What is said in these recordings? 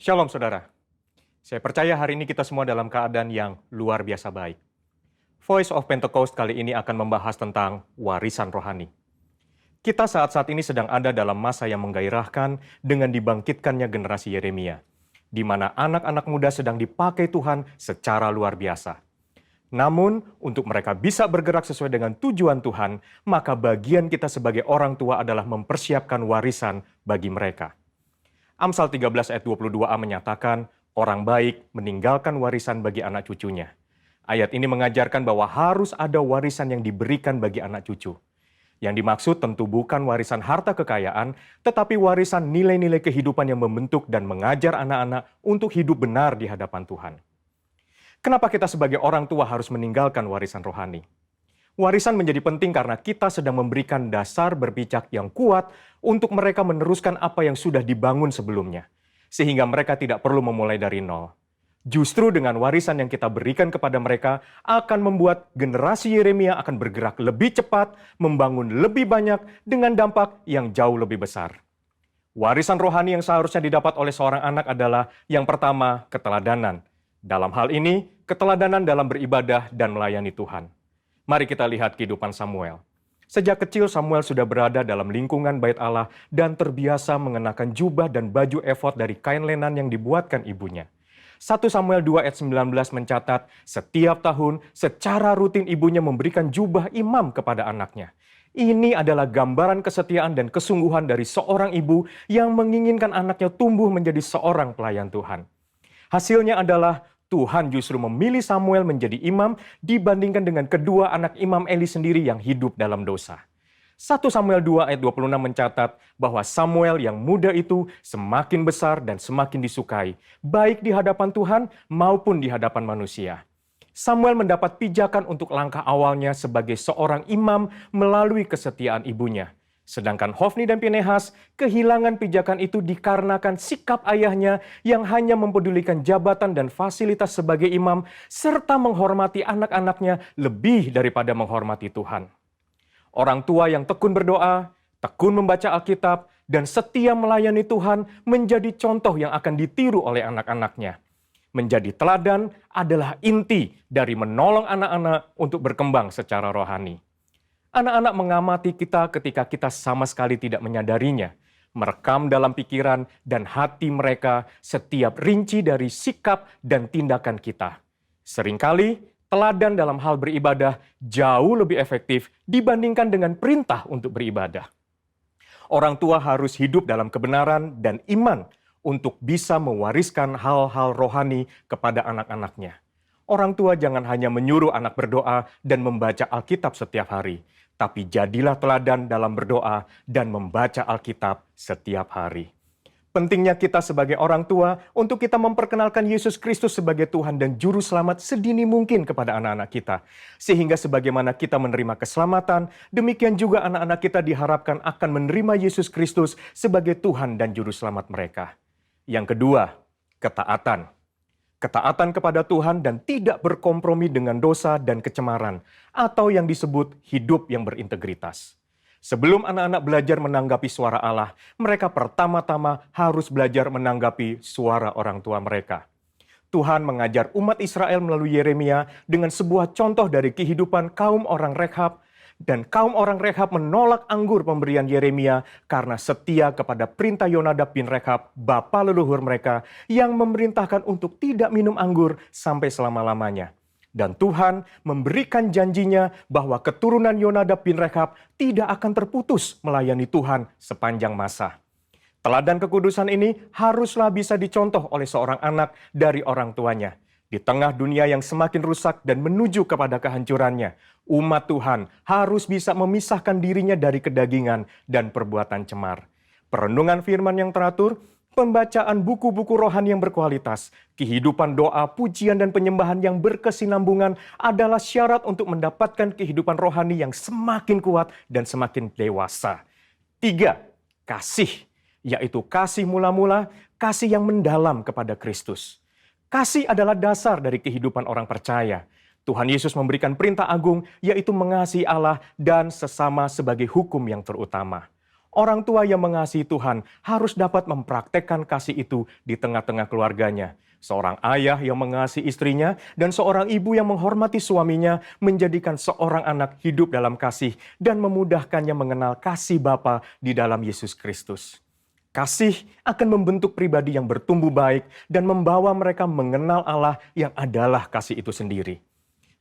Shalom saudara, saya percaya hari ini kita semua dalam keadaan yang luar biasa baik. Voice of Pentecost kali ini akan membahas tentang warisan rohani. Kita saat-saat ini sedang ada dalam masa yang menggairahkan dengan dibangkitkannya generasi Yeremia, di mana anak-anak muda sedang dipakai Tuhan secara luar biasa. Namun, untuk mereka bisa bergerak sesuai dengan tujuan Tuhan, maka bagian kita sebagai orang tua adalah mempersiapkan warisan bagi mereka. Amsal 13 ayat 22a menyatakan, orang baik meninggalkan warisan bagi anak cucunya. Ayat ini mengajarkan bahwa harus ada warisan yang diberikan bagi anak cucu. Yang dimaksud tentu bukan warisan harta kekayaan, tetapi warisan nilai-nilai kehidupan yang membentuk dan mengajar anak-anak untuk hidup benar di hadapan Tuhan. Kenapa kita sebagai orang tua harus meninggalkan warisan rohani? Warisan menjadi penting karena kita sedang memberikan dasar berpijak yang kuat untuk mereka meneruskan apa yang sudah dibangun sebelumnya, sehingga mereka tidak perlu memulai dari nol. Justru dengan warisan yang kita berikan kepada mereka akan membuat generasi Yeremia akan bergerak lebih cepat, membangun lebih banyak dengan dampak yang jauh lebih besar. Warisan rohani yang seharusnya didapat oleh seorang anak adalah yang pertama, keteladanan. Dalam hal ini, keteladanan dalam beribadah dan melayani Tuhan. Mari kita lihat kehidupan Samuel. Sejak kecil Samuel sudah berada dalam lingkungan bait Allah dan terbiasa mengenakan jubah dan baju efod dari kain lenan yang dibuatkan ibunya. 1 Samuel 2 ayat 19 mencatat, setiap tahun secara rutin ibunya memberikan jubah imam kepada anaknya. Ini adalah gambaran kesetiaan dan kesungguhan dari seorang ibu yang menginginkan anaknya tumbuh menjadi seorang pelayan Tuhan. Hasilnya adalah Tuhan justru memilih Samuel menjadi imam dibandingkan dengan kedua anak imam Eli sendiri yang hidup dalam dosa. 1 Samuel 2 ayat 26 mencatat bahwa Samuel yang muda itu semakin besar dan semakin disukai, baik di hadapan Tuhan maupun di hadapan manusia. Samuel mendapat pijakan untuk langkah awalnya sebagai seorang imam melalui kesetiaan ibunya. Sedangkan Hofni dan Pinehas kehilangan pijakan itu dikarenakan sikap ayahnya yang hanya mempedulikan jabatan dan fasilitas sebagai imam serta menghormati anak-anaknya lebih daripada menghormati Tuhan. Orang tua yang tekun berdoa, tekun membaca Alkitab, dan setia melayani Tuhan menjadi contoh yang akan ditiru oleh anak-anaknya. Menjadi teladan adalah inti dari menolong anak-anak untuk berkembang secara rohani. Anak-anak mengamati kita ketika kita sama sekali tidak menyadarinya, merekam dalam pikiran dan hati mereka setiap rinci dari sikap dan tindakan kita. Seringkali, teladan dalam hal beribadah jauh lebih efektif dibandingkan dengan perintah untuk beribadah. Orang tua harus hidup dalam kebenaran dan iman untuk bisa mewariskan hal-hal rohani kepada anak-anaknya. Orang tua jangan hanya menyuruh anak berdoa dan membaca Alkitab setiap hari, tapi jadilah teladan dalam berdoa dan membaca Alkitab setiap hari. Pentingnya kita sebagai orang tua untuk kita memperkenalkan Yesus Kristus sebagai Tuhan dan Juru Selamat sedini mungkin kepada anak-anak kita. Sehingga sebagaimana kita menerima keselamatan, demikian juga anak-anak kita diharapkan akan menerima Yesus Kristus sebagai Tuhan dan Juru Selamat mereka. Yang kedua, ketaatan. Ketaatan kepada Tuhan dan tidak berkompromi dengan dosa dan kecemaran, atau yang disebut hidup yang berintegritas. Sebelum anak-anak belajar menanggapi suara Allah, mereka pertama-tama harus belajar menanggapi suara orang tua mereka. Tuhan mengajar umat Israel melalui Yeremia dengan sebuah contoh dari kehidupan kaum orang Rekhab, dan kaum orang Rekhab menolak anggur pemberian Yeremia karena setia kepada perintah Yonadab bin Rekhab, bapa leluhur mereka, yang memerintahkan untuk tidak minum anggur sampai selama-lamanya. Dan Tuhan memberikan janjinya bahwa keturunan Yonadab bin Rekhab tidak akan terputus melayani Tuhan sepanjang masa. Teladan kekudusan ini haruslah bisa dicontoh oleh seorang anak dari orang tuanya. Di tengah dunia yang semakin rusak dan menuju kepada kehancurannya, umat Tuhan harus bisa memisahkan dirinya dari kedagingan dan perbuatan cemar. Perenungan firman yang teratur, pembacaan buku-buku rohani yang berkualitas, kehidupan doa, pujian, dan penyembahan yang berkesinambungan adalah syarat untuk mendapatkan kehidupan rohani yang semakin kuat dan semakin dewasa. 3. Kasih, yaitu kasih mula-mula, kasih yang mendalam kepada Kristus. Kasih adalah dasar dari kehidupan orang percaya. Tuhan Yesus memberikan perintah agung, yaitu mengasihi Allah dan sesama sebagai hukum yang terutama. Orang tua yang mengasihi Tuhan harus dapat mempraktekkan kasih itu di tengah-tengah keluarganya. Seorang ayah yang mengasihi istrinya dan seorang ibu yang menghormati suaminya menjadikan seorang anak hidup dalam kasih dan memudahkannya mengenal kasih Bapa di dalam Yesus Kristus. Kasih akan membentuk pribadi yang bertumbuh baik dan membawa mereka mengenal Allah yang adalah kasih itu sendiri.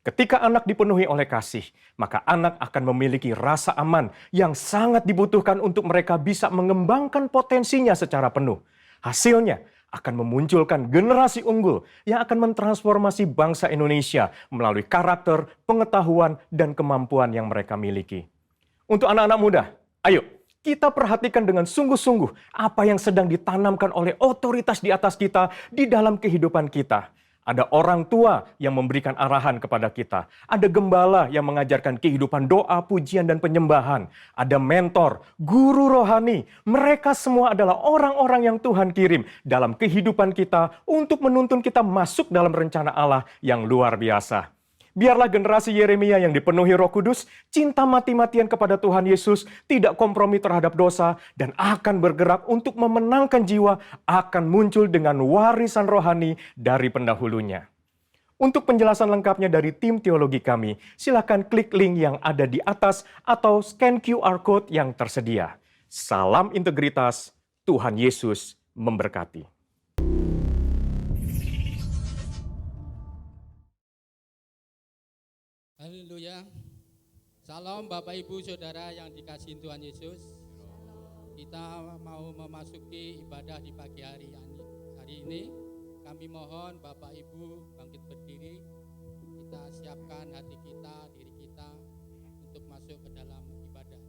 Ketika anak dipenuhi oleh kasih, maka anak akan memiliki rasa aman yang sangat dibutuhkan untuk mereka bisa mengembangkan potensinya secara penuh. Hasilnya akan memunculkan generasi unggul yang akan mentransformasi bangsa Indonesia melalui karakter, pengetahuan, dan kemampuan yang mereka miliki. Untuk anak-anak muda, ayo kita perhatikan dengan sungguh-sungguh apa yang sedang ditanamkan oleh otoritas di atas kita di dalam kehidupan kita. Ada orang tua yang memberikan arahan kepada kita. Ada gembala yang mengajarkan kehidupan doa, pujian, dan penyembahan. Ada mentor, guru rohani. Mereka semua adalah orang-orang yang Tuhan kirim dalam kehidupan kita untuk menuntun kita masuk dalam rencana Allah yang luar biasa. Biarlah generasi Yeremia yang dipenuhi Roh Kudus, cinta mati-matian kepada Tuhan Yesus, tidak kompromi terhadap dosa, dan akan bergerak untuk memenangkan jiwa, akan muncul dengan warisan rohani dari pendahulunya. Untuk penjelasan lengkapnya dari tim teologi kami, silakan klik link yang ada di atas atau scan QR Code yang tersedia. Salam integritas, Tuhan Yesus memberkati. Haleluya. Salam Bapak Ibu Saudara yang dikasihi Tuhan Yesus. Kita mau memasuki ibadah di pagi hari ini. Kami mohon Bapak Ibu bangkit berdiri. Kita siapkan hati kita, diri kita untuk masuk ke dalam ibadah.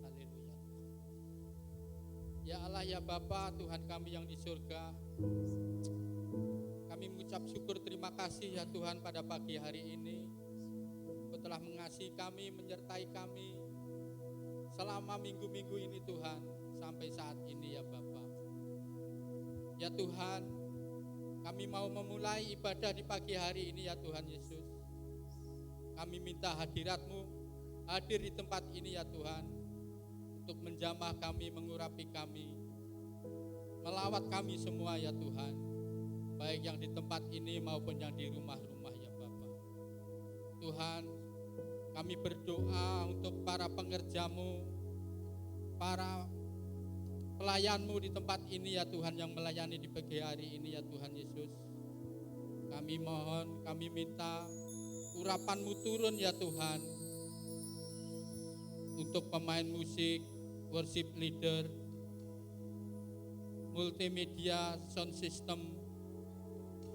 Haleluya. Ya Allah ya Bapa, Tuhan kami yang di surga, kami mengucap syukur terima kasih ya Tuhan pada pagi hari ini. Engkau telah mengasihi kami, menyertai kami selama minggu-minggu ini Tuhan, sampai saat ini ya Bapa. Ya Tuhan, kami mau memulai ibadah di pagi hari ini ya Tuhan Yesus. Kami minta hadirat-Mu hadir di tempat ini ya Tuhan, untuk menjamah kami, mengurapi kami, melawat kami semua ya Tuhan, baik yang di tempat ini maupun yang di rumah-rumah ya Bapa. Tuhan, kami berdoa untuk para pengerja-Mu, para pelayan-Mu di tempat ini ya Tuhan, yang melayani di pagi hari ini ya Tuhan Yesus. Kami mohon, kami minta urapan-Mu turun ya Tuhan, untuk pemain musik, worship leader, multimedia, sound system,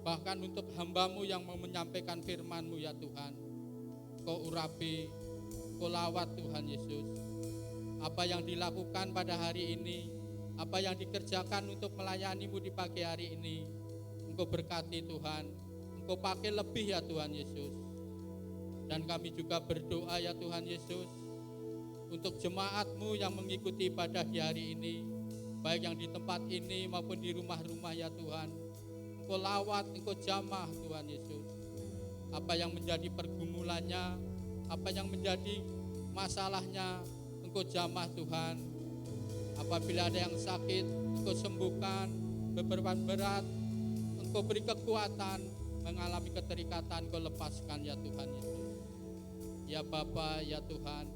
bahkan untuk hamba-Mu yang mau menyampaikan firman-Mu ya Tuhan. Kau urapi, Kau lawat Tuhan Yesus. Apa yang dilakukan pada hari ini, apa yang dikerjakan untuk melayani-Mu di pagi hari ini, Engkau berkati Tuhan, Engkau pakai lebih ya Tuhan Yesus. Dan kami juga berdoa ya Tuhan Yesus, untuk jemaat-Mu yang mengikuti ibadah di hari ini, baik yang di tempat ini maupun di rumah-rumah ya Tuhan. Engkau lawat, Engkau jamah Tuhan Yesus. Apa yang menjadi pergumulannya, apa yang menjadi masalahnya, Engkau jamah Tuhan. Apabila ada yang sakit, Engkau sembuhkan. Beban berat, Engkau beri kekuatan. Mengalami keterikatan, Engkau lepaskan ya Tuhan Yesus. Ya Bapa, ya Tuhan,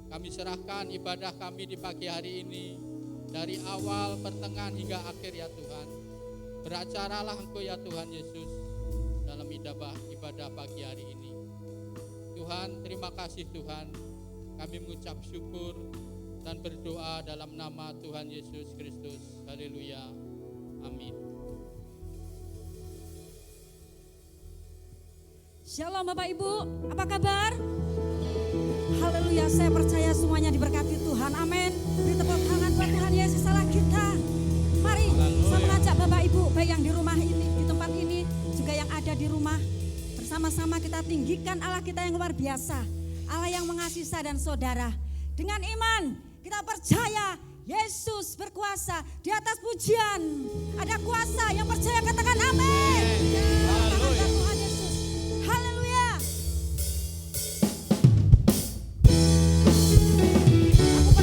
kami serahkan ibadah kami di pagi hari ini, dari awal, pertengahan hingga akhir ya Tuhan. Beracaralah Engkau ya Tuhan Yesus dalam ibadah pagi hari ini. Tuhan, terima kasih Tuhan. Kami mengucap syukur dan berdoa dalam nama Tuhan Yesus Kristus. Haleluya. Amin. Shalom Bapak Ibu, apa kabar? Haleluya, saya percaya semuanya diberkati Tuhan. Amin. Beri tepuk tangan buat Tuhan Yesus Allah kita. Mari saya mengajak Bapak Ibu, baik yang di rumah ini, di tempat ini, juga yang ada di rumah, bersama-sama kita tinggikan Allah kita yang luar biasa, Allah yang mengasihi saya dan saudara. Dengan iman kita percaya Yesus berkuasa di atas pujian. Ada kuasa, yang percaya katakan amin. Haleluya. Tuhan Yesus. Haleluya. Aku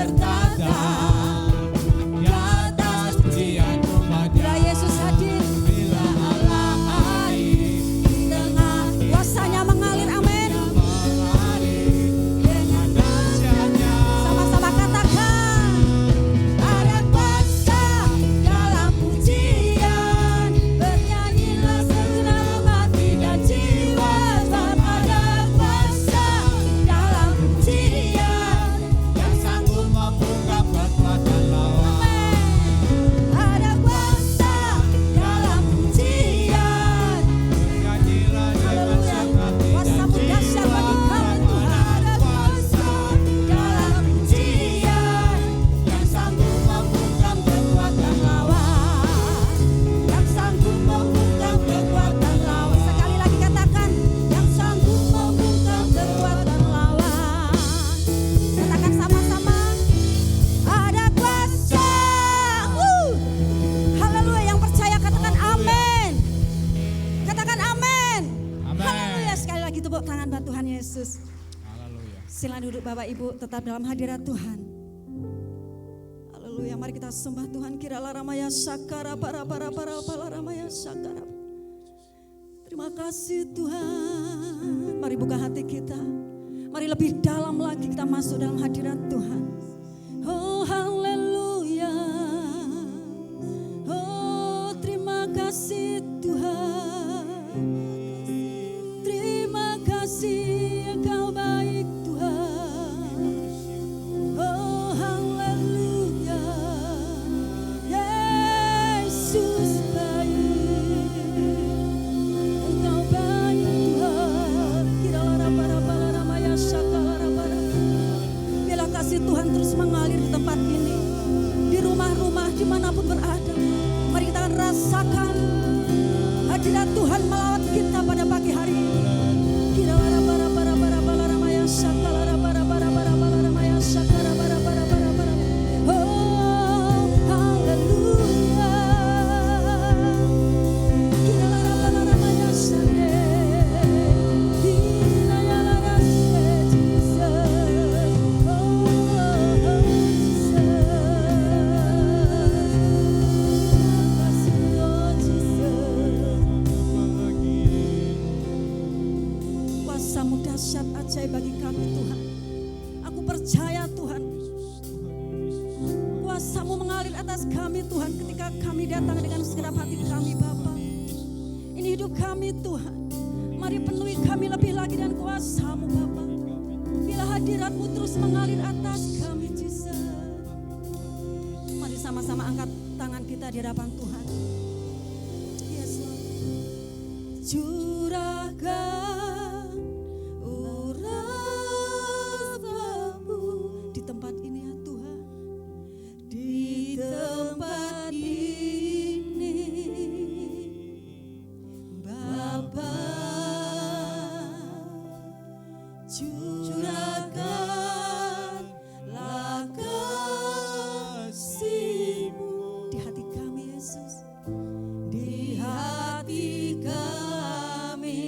bertata di atas pujian umatnya. Bila Yesus hadir, Bila Allah hadir, tengah kuasanya mengalir, amin. mengalir dengan dahsyatnya. Sama-sama katakan, ada kuasa dalam pujian, bernyanyilah segenap hati dan jiwa. Sebab ada kuasa dalam pujian, Yang sanggup membungkam kekuatan lawan. ada kuasa dalam pujian. Nyanyilah dengan Haleluya, segenap hati dan kuasa-Mu dahsyat bagi kami Tuhan. Ada kuasa dalam pujian, yang sanggup membungkam kekuatan lawan, yang sanggup membungkam kekuatan lawan. Sekali lagi katakan, yang sanggup membungkam kekuatan lawan. Katakan sama-sama, ada kuasa. Haleluya, yang percaya katakan amin. Katakan amin. Amin. Haleluya, sekali lagi tepuk tangan buat Tuhan Yesus. Haleluya. Silakan duduk Bapak Ibu, tetap dalam hadirat Tuhan. Haleluya, mari kita sembah Tuhan. Kiralah ramaya sakara para ramaya sakara. Terima kasih Tuhan. Mari buka hati kita. Mari lebih dalam lagi kita masuk dalam hadirat Tuhan. Oh haleluya. Oh terima kasih Tuhan. Terima kasih Engkau baik Tuhan. Oh haleluya. Yesus baik. Engkau baik Tuhan. Kiralah sakala. Biarlah kasih Tuhan terus mengalir di tempat ini, di rumah-rumah dimanapun berada. Mari kita akan rasakan hadirat Tuhan melawat kita pada pagi hari ini. Oh haleluya. Kuasa-Mu dahsyat ajaib bagi kami Tuhan. Aku percaya Tuhan, kuasa-Mu mengalir atas kami Tuhan ketika kami datang dengan segenap hati kami Bapa. Ini hidup kami Tuhan. Mari penuhi kami lebih lagi dengan kuasa-Mu Bapa. Bila hadirat-Mu terus mengalir atas kami Jesus. Mari sama-sama angkat tangan kita di hadapan Tuhan. Yes Lord. Curahkan urapamu di tempat ini ya Tuhan. Di tempat ini Bapa, curahkanlah kasih-Mu di hati kami Yesus, di hati kami.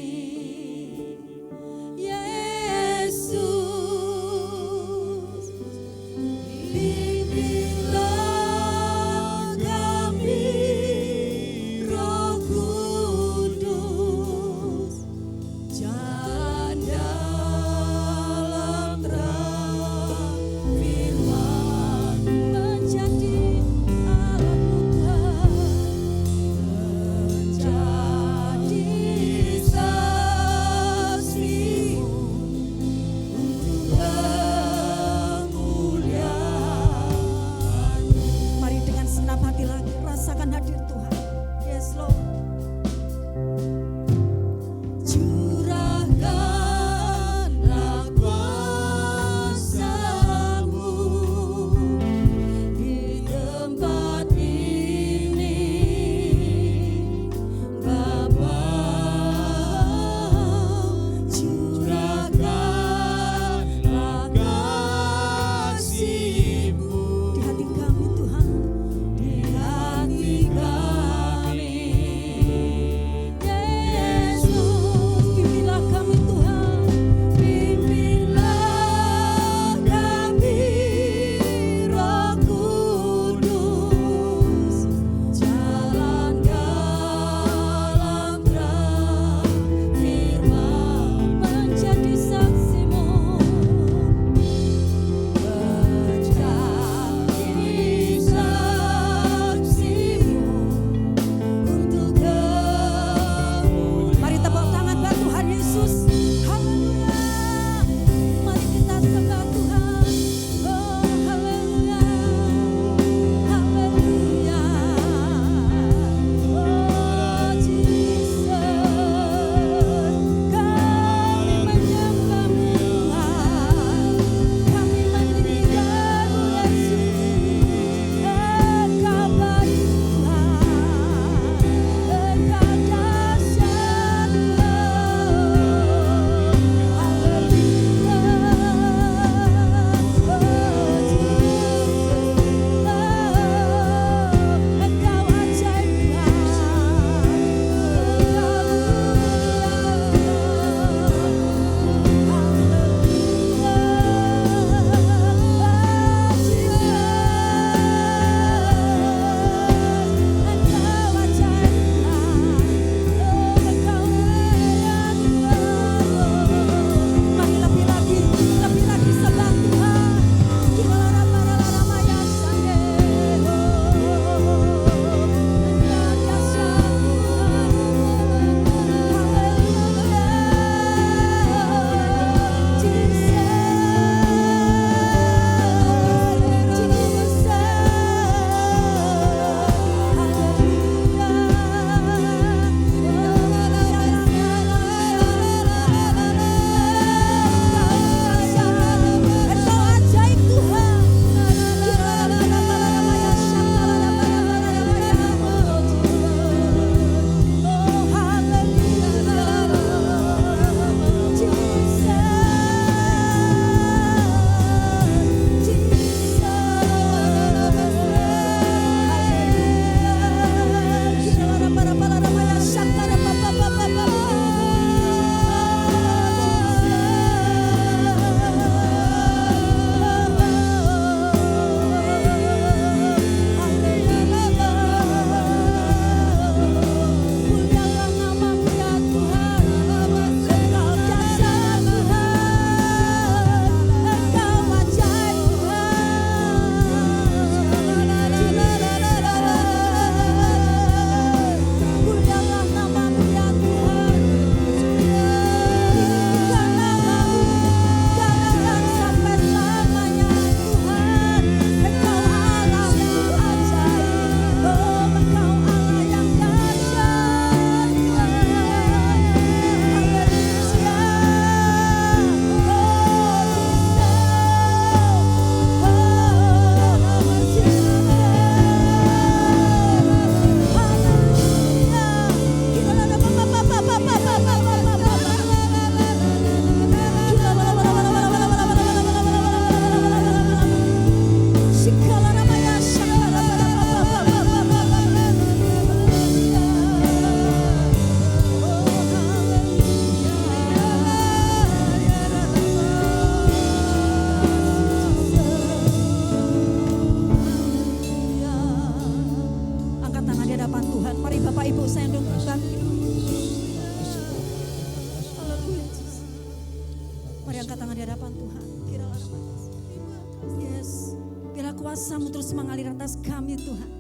kuasa-Mu terus mengalir atas kami Tuhan.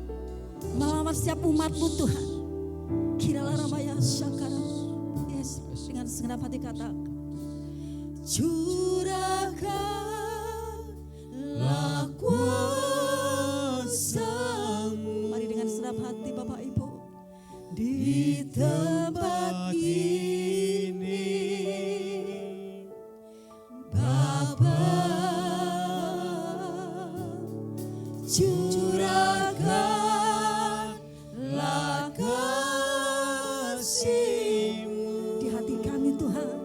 Melawan setiap umat-Mu Tuhan. Kiralah Ramaya Syakara. Yes, dengan segenap hati katakan. Curahkanlah kuasa-Mu. Mari dengan segenap hati Bapak Ibu. Di tempat ini Bapa, curahkanlah kasih-Mu di hati kami Tuhan,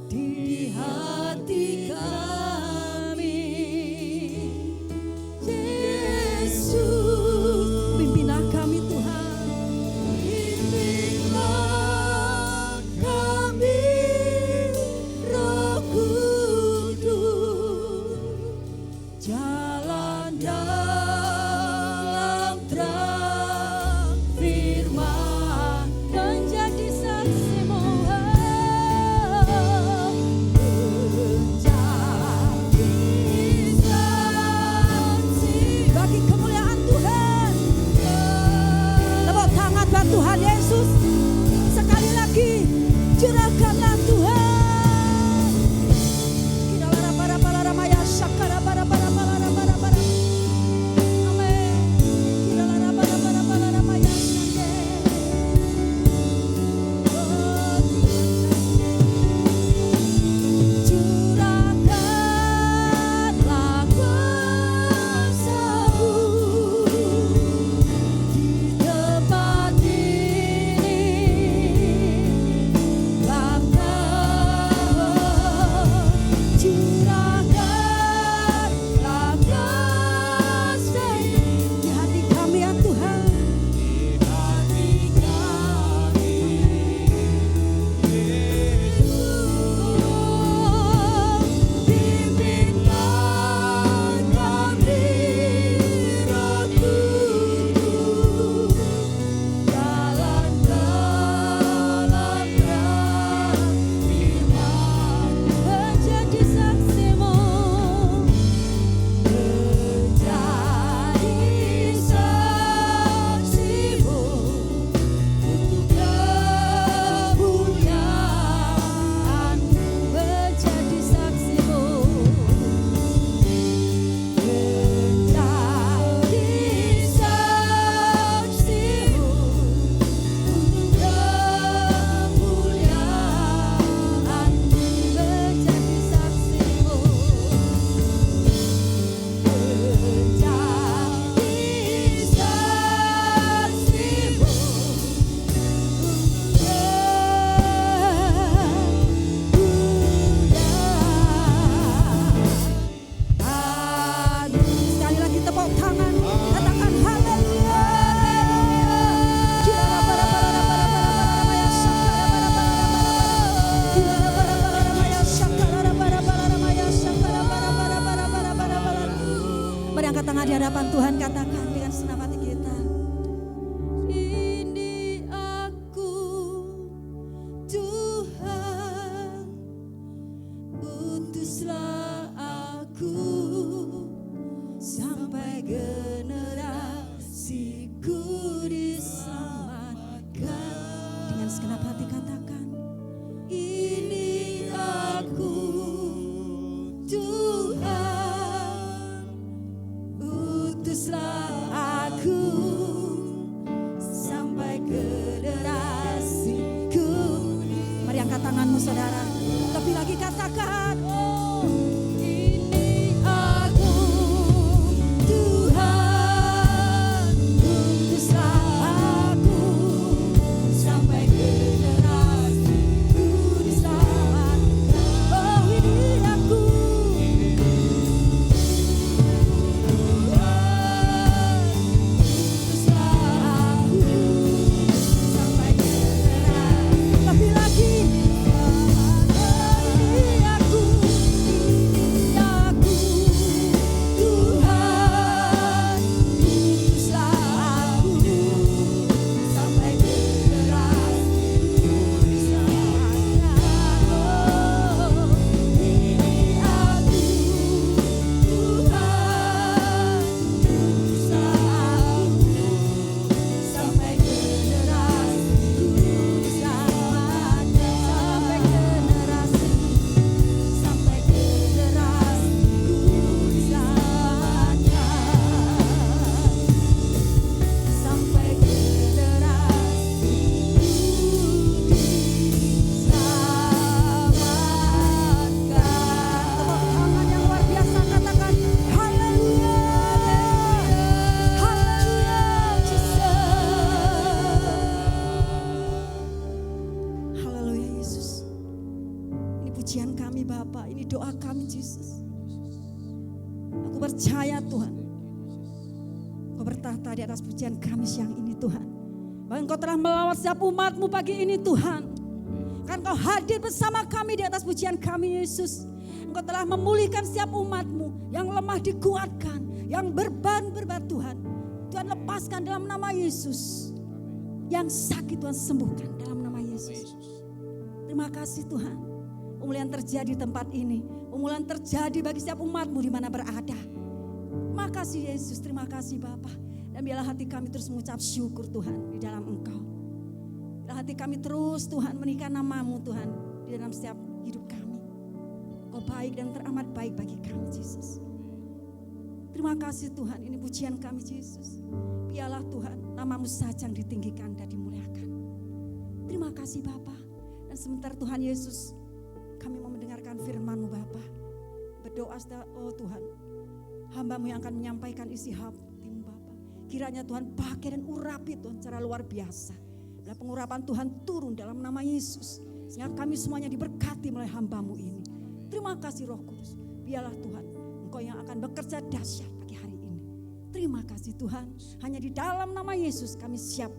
di hati kami. Yesus, pimpinlah kami Tuhan, pimpinlah kami Roh Kudus, jalan dalam terang firman, menjadi saksi-Mu, menjadi saksi bagi kemuliaan Tuhan. Tepuk tangan buat Tuhan Yesus. Sekali lagi, curahkanlah Tuhan. Kiralah para ramaya syakara para. Amin. Kiralah para ramaya syakara. Curahkanlah kuasa-Mu di tempat ini, Bapa. Curahkanlah kasih di hati kami ya Tuhan. Pimpinlah kami Roh Kudus, jalan dalam terang firman, menjadi saksi-Mu, menjadi saksi-Mu untuk kemuliaan, menjadi saksi-Mu, menjadi saksi-Mu untuk kemuliaan, menjadi saksi-Mu, menjadi saksi-Mu. Sekali lagi tepuk tangan, katakan haleluya. Mari angkat tangan di hadapan Tuhan, katakan dengan senang hati kita. Ini aku Tuhan, utuslah aku sampai generasiku diselamatkan. Dengan segenap hati katakan, ini aku Tuhan, utuslah aku sampai generasiku. Mari angkat tanganmu saudara, lebih lagi katakan, oh, ini aku Tuhan. Ku percaya Tuhan, Kau bertahta di atas pujian kami siang ini Tuhan. Bahkan Kau telah melawat setiap umat-Mu pagi ini Tuhan. Kan Kau hadir bersama kami di atas pujian kami Yesus. Engkau telah memulihkan setiap umat-Mu yang lemah dikuatkan, yang berban Tuhan. Tuhan lepaskan dalam nama Yesus. Yang sakit Tuhan sembuhkan dalam nama Yesus. Terima kasih Tuhan. Pemulihan terjadi di tempat ini. Pemulihan terjadi bagi setiap umat-Mu di mana berada. Terima kasih Yesus, terima kasih Bapa. Dan biarlah hati kami terus mengucap syukur Tuhan di dalam Engkau. Biarlah hati kami terus Tuhan menikah nama-Mu Tuhan di dalam setiap hidup kami. Kau baik dan teramat baik bagi kami Yesus. Terima kasih Tuhan, ini pujian kami Yesus. Biarlah Tuhan nama-Mu saja yang ditinggikan dan dimuliakan. Terima kasih Bapa. Dan sebentar Tuhan Yesus, kami mau mendengarkan firman-Mu Bapa. Berdoa oh Tuhan, hamba-Mu yang akan menyampaikan isi hati-Mu Bapa. Kiranya Tuhan pakai dan urapi Tuhan secara luar biasa. Bila pengurapan Tuhan turun dalam nama Yesus. Sehingga kami semuanya diberkati melalui hamba-Mu ini. Terima kasih Roh Kudus. Biarlah Tuhan, Engkau yang akan bekerja dahsyat pagi hari ini. Terima kasih Tuhan. Hanya di dalam nama Yesus kami siap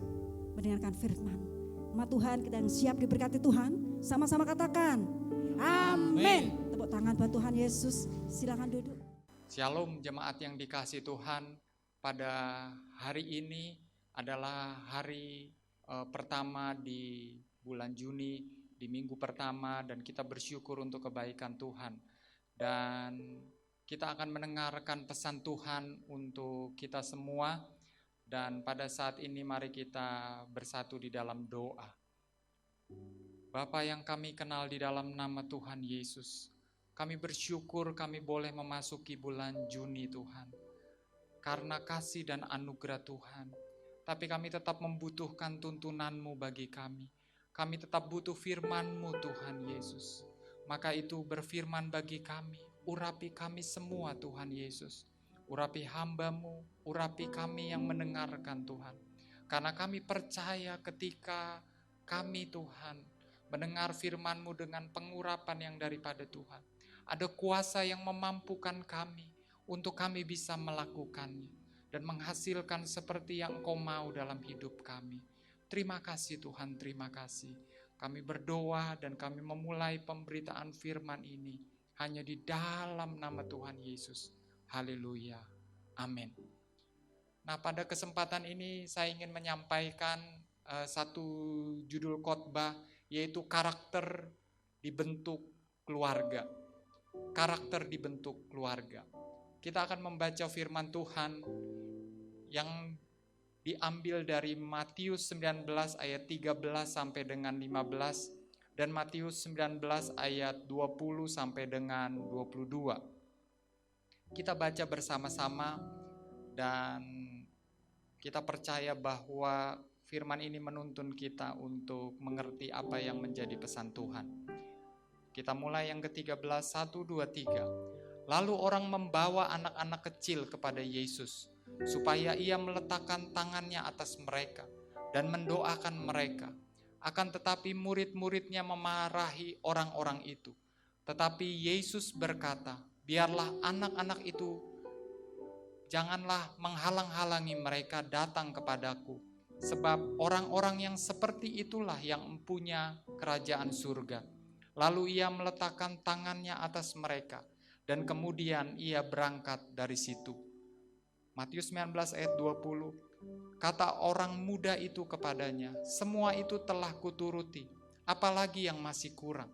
mendengarkan firman. Nama Tuhan kita yang siap diberkati Tuhan. Sama-sama katakan, amin. Tepuk tangan buat Tuhan Yesus. Silakan duduk. Shalom jemaat yang dikasihi Tuhan. Pada hari ini adalah hari pertama di bulan Juni, di minggu pertama, dan kita bersyukur untuk kebaikan Tuhan. Dan kita akan mendengarkan pesan Tuhan untuk kita semua. Dan pada saat ini mari kita bersatu di dalam doa. Bapa yang kami kenal di dalam nama Tuhan Yesus, kami bersyukur kami boleh memasuki bulan Juni Tuhan. Karena kasih dan anugerah Tuhan. Tapi kami tetap membutuhkan tuntunan-Mu bagi kami. Kami tetap butuh firman-Mu Tuhan Yesus. Maka itu berfirman bagi kami. Urapi kami semua Tuhan Yesus. Urapi hamba-Mu, urapi kami yang mendengarkan Tuhan. Karena kami percaya ketika kami Tuhan mendengar firman-Mu dengan pengurapan yang daripada Tuhan. Ada kuasa yang memampukan kami untuk kami bisa melakukannya dan menghasilkan seperti yang Engkau mau dalam hidup kami. Terima kasih Tuhan, terima kasih. Kami berdoa dan kami memulai pemberitaan firman ini hanya di dalam nama Tuhan Yesus. Haleluya. Amin. Nah, pada kesempatan ini saya ingin menyampaikan satu judul khotbah, yaitu karakter dibentuk keluarga. Karakter dibentuk keluarga. Kita akan membaca firman Tuhan yang diambil dari Matius 19 ayat 13 sampai dengan 15 dan Matius 19 ayat 20 sampai dengan 22. Kita baca bersama-sama dan kita percaya bahwa firman ini menuntun kita untuk mengerti apa yang menjadi pesan Tuhan. Kita mulai yang ke-13, 1, 2, 3. Lalu orang membawa anak-anak kecil kepada Yesus, supaya ia meletakkan tangannya atas mereka dan mendoakan mereka. Akan tetapi murid-muridnya memarahi orang-orang itu. Tetapi Yesus berkata, biarlah anak-anak itu, janganlah menghalang-halangi mereka datang kepadaku. Sebab orang-orang yang seperti itulah yang mempunyai kerajaan surga. Lalu ia meletakkan tangannya atas mereka, dan kemudian ia berangkat dari situ. Matius 19 ayat 20, kata orang muda itu kepadanya, semua itu telah kuturuti, apalagi yang masih kurang.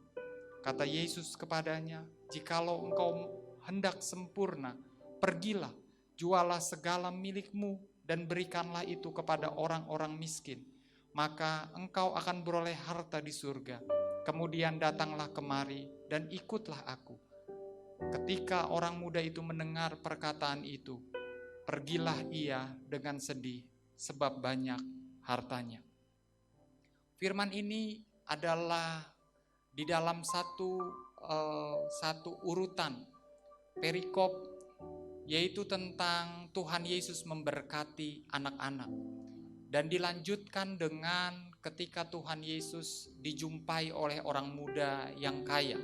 Kata Yesus kepadanya, jikalau engkau hendak sempurna, pergilah, jualah segala milikmu, dan berikanlah itu kepada orang-orang miskin, maka engkau akan beroleh harta di surga. Kemudian datanglah kemari dan ikutlah aku. Ketika orang muda itu mendengar perkataan itu, pergilah ia dengan sedih sebab banyak hartanya. Firman ini adalah di dalam satu urutan perikop, yaitu tentang Tuhan Yesus memberkati anak-anak. Dan dilanjutkan dengan ketika Tuhan Yesus dijumpai oleh orang muda yang kaya.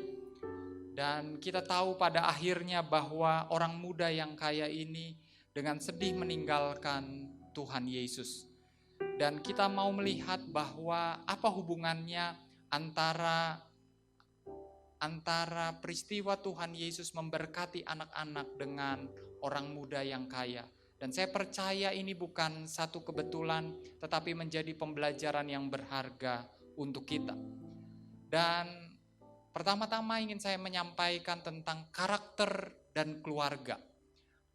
Dan kita tahu pada akhirnya bahwa orang muda yang kaya ini dengan sedih meninggalkan Tuhan Yesus. Dan kita mau melihat bahwa apa hubungannya antara peristiwa Tuhan Yesus memberkati anak-anak dengan orang muda yang kaya. Dan saya percaya ini bukan satu kebetulan, tetapi menjadi pembelajaran yang berharga untuk kita. Dan pertama-tama ingin saya menyampaikan tentang karakter dan keluarga.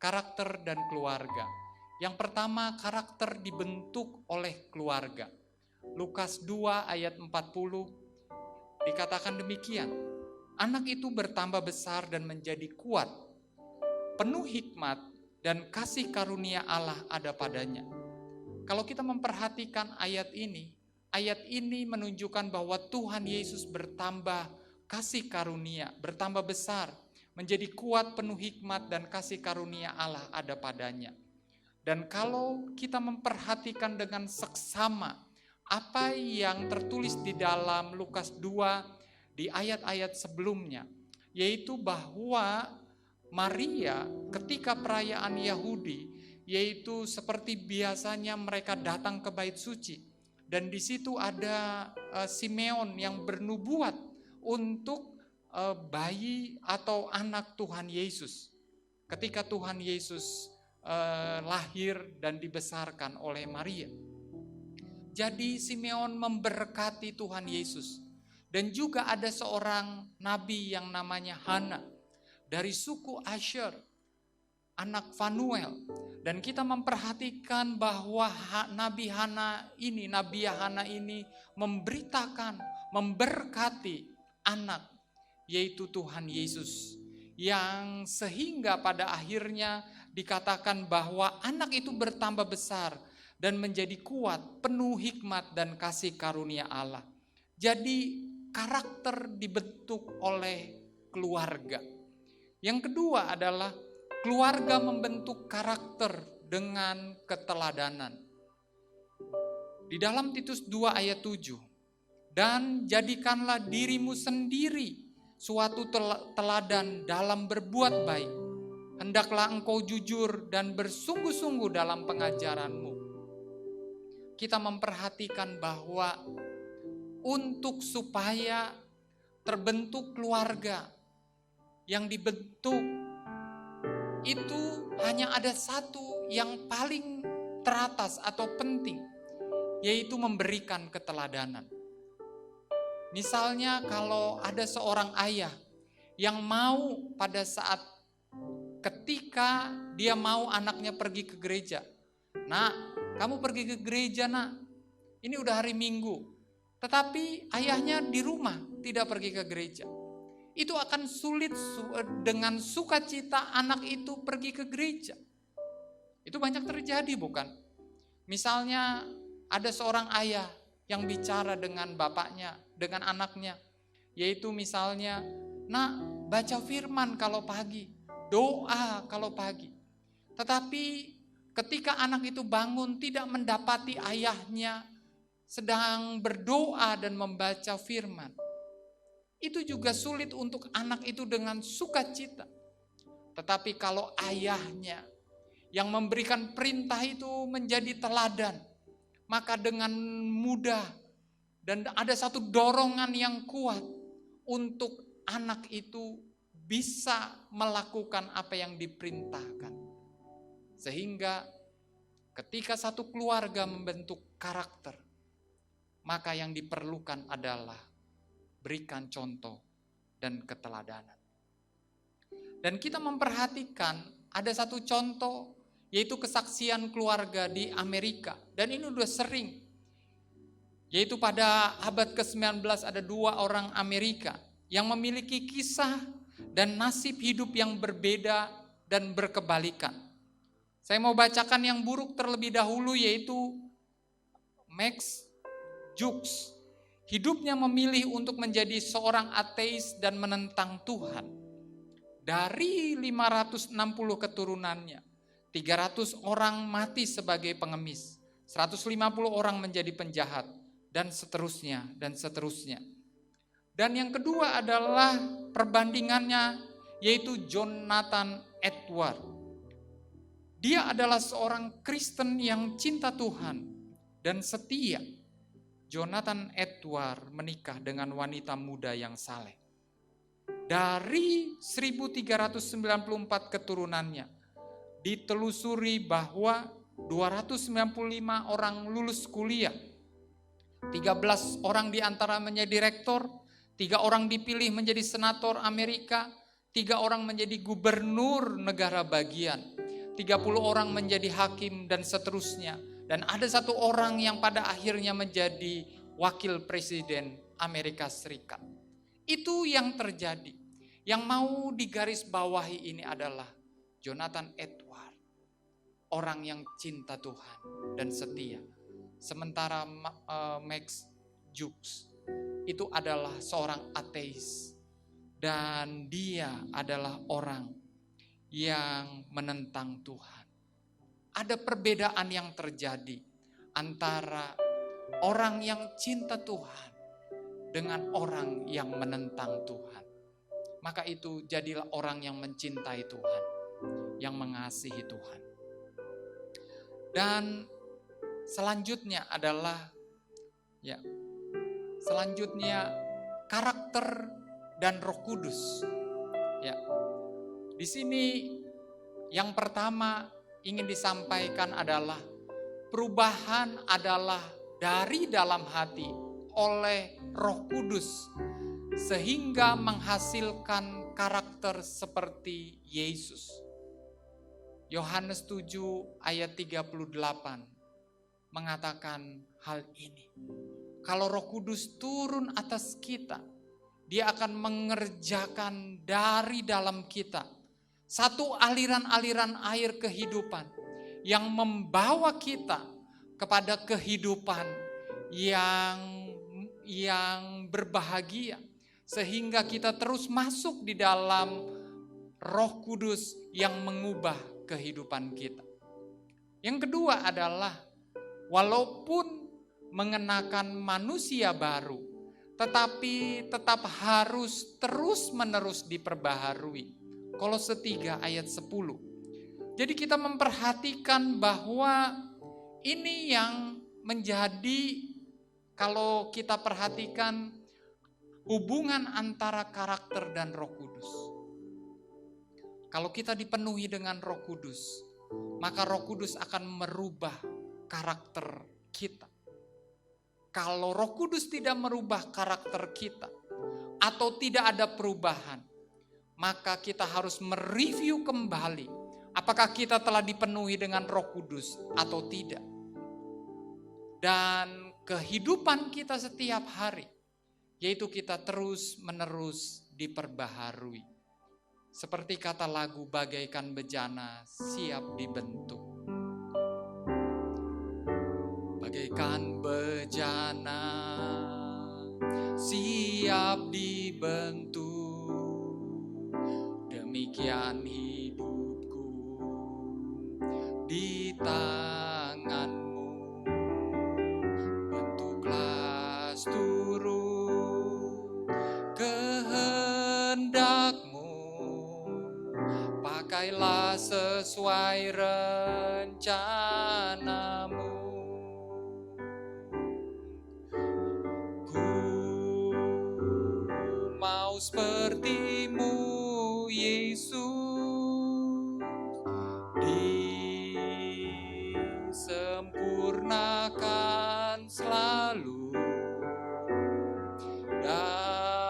Karakter dan keluarga. Yang pertama, karakter dibentuk oleh keluarga. Lukas 2 ayat 40 dikatakan demikian. Anak itu bertambah besar dan menjadi kuat, penuh hikmat dan kasih karunia Allah ada padanya. Kalau kita memperhatikan ayat ini menunjukkan bahwa Tuhan Yesus bertambah kasih karunia, bertambah besar, menjadi kuat, penuh hikmat dan kasih karunia Allah ada padanya. Dan kalau kita memperhatikan dengan seksama apa yang tertulis di dalam Lukas 2 di ayat-ayat sebelumnya, yaitu bahwa Maria ketika perayaan Yahudi, yaitu seperti biasanya mereka datang ke bait suci, dan di situ ada Simeon yang bernubuat untuk bayi atau anak Tuhan Yesus. Ketika Tuhan Yesus lahir dan dibesarkan oleh Maria. Jadi Simeon memberkati Tuhan Yesus. Dan juga ada seorang nabi yang namanya Hana dari suku Asher, anak Fanuel. Dan kita memperhatikan bahwa Nabiya Hana ini memberitakan, memberkati anak, yaitu Tuhan Yesus. Yang sehingga pada akhirnya dikatakan bahwa anak itu bertambah besar dan menjadi kuat, penuh hikmat dan kasih karunia Allah. Jadi karakter dibentuk oleh keluarga. Yang kedua adalah keluarga membentuk karakter dengan keteladanan. Di dalam Titus 2 ayat 7, dan jadikanlah dirimu sendiri suatu teladan dalam berbuat baik. Hendaklah engkau jujur dan bersungguh-sungguh dalam pengajaranmu. Kita memperhatikan bahwa untuk supaya terbentuk keluarga yang dibentuk itu hanya ada satu yang paling teratas atau penting, yaitu memberikan keteladanan. Misalnya kalau ada seorang ayah yang mau pada saat ketika dia mau anaknya pergi ke gereja, "Nak, kamu pergi ke gereja, nak. Ini udah hari Minggu." Tetapi ayahnya di rumah tidak pergi ke gereja. Itu akan sulit dengan sukacita anak itu pergi ke gereja. Itu banyak terjadi, bukan? Misalnya ada seorang ayah yang bicara dengan bapaknya, dengan anaknya. Yaitu misalnya, "Nak, baca firman kalau pagi, doa kalau pagi." Tetapi ketika anak itu bangun tidak mendapati ayahnya sedang berdoa dan membaca firman, itu juga sulit untuk anak itu dengan sukacita. Tetapi kalau ayahnya yang memberikan perintah itu menjadi teladan, maka dengan mudah dan ada satu dorongan yang kuat untuk anak itu bisa melakukan apa yang diperintahkan. Sehingga ketika satu keluarga membentuk karakter, maka yang diperlukan adalah berikan contoh dan keteladanan. Dan kita memperhatikan ada satu contoh, yaitu kesaksian keluarga di Amerika. Dan ini udah sering, yaitu pada abad ke-19 ada 2 orang Amerika yang memiliki kisah dan nasib hidup yang berbeda dan berkebalikan. Saya mau bacakan yang buruk terlebih dahulu, yaitu Max Jukes. Hidupnya memilih untuk menjadi seorang ateis dan menentang Tuhan. Dari 560 keturunannya, 300 orang mati sebagai pengemis, 150 orang menjadi penjahat, dan seterusnya, dan seterusnya. Dan yang kedua adalah perbandingannya, yaitu Jonathan Edward. Dia adalah seorang Kristen yang cinta Tuhan dan setia. Jonathan Edward menikah dengan wanita muda yang saleh. Dari 1394 keturunannya, ditelusuri bahwa 295 orang lulus kuliah. 13 orang diantara menjadi rektor, 3 orang dipilih menjadi senator Amerika, 3 orang menjadi gubernur negara bagian, 30 orang menjadi hakim dan seterusnya. Dan ada 1 orang yang pada akhirnya menjadi wakil presiden Amerika Serikat. Itu yang terjadi. Yang mau digarisbawahi ini adalah Jonathan Edward, orang yang cinta Tuhan dan setia. Sementara Max Jukes itu adalah seorang ateis dan dia adalah orang yang menentang Tuhan. Ada perbedaan yang terjadi antara orang yang cinta Tuhan dengan orang yang menentang Tuhan. Maka itu jadilah orang yang mencintai Tuhan, yang mengasihi Tuhan. Dan selanjutnya adalah karakter dan Roh Kudus. Di sini yang pertama ingin disampaikan adalah perubahan adalah dari dalam hati oleh Roh Kudus sehingga menghasilkan karakter seperti Yesus. Yohanes 7 ayat 38 mengatakan hal ini. Kalau Roh Kudus turun atas kita, Dia akan mengerjakan dari dalam kita satu aliran-aliran air kehidupan yang membawa kita kepada kehidupan yang berbahagia, sehingga kita terus masuk di dalam Roh Kudus yang mengubah kehidupan kita. Yang kedua adalah walaupun mengenakan manusia baru, tetapi tetap harus terus-menerus diperbaharui. Kolose 3 ayat 10. Jadi kita memperhatikan bahwa ini yang menjadi, kalau kita perhatikan hubungan antara karakter dan Roh Kudus. Kalau kita dipenuhi dengan Roh Kudus, maka Roh Kudus akan merubah karakter kita. Kalau Roh Kudus tidak merubah karakter kita atau tidak ada perubahan, maka kita harus mereview kembali apakah kita telah dipenuhi dengan Roh Kudus atau tidak. Dan kehidupan kita setiap hari, yaitu kita terus-menerus diperbaharui. Seperti kata lagu, bagaikan bejana siap dibentuk. Bagaikan bejana siap dibentuk, demikian hidupku di tanganmu. Bentuklah seluruh kehendakmu, pakailah sesuai rencanamu. Ku mau sepertimu, Yesus, disempurnakan selalu dalam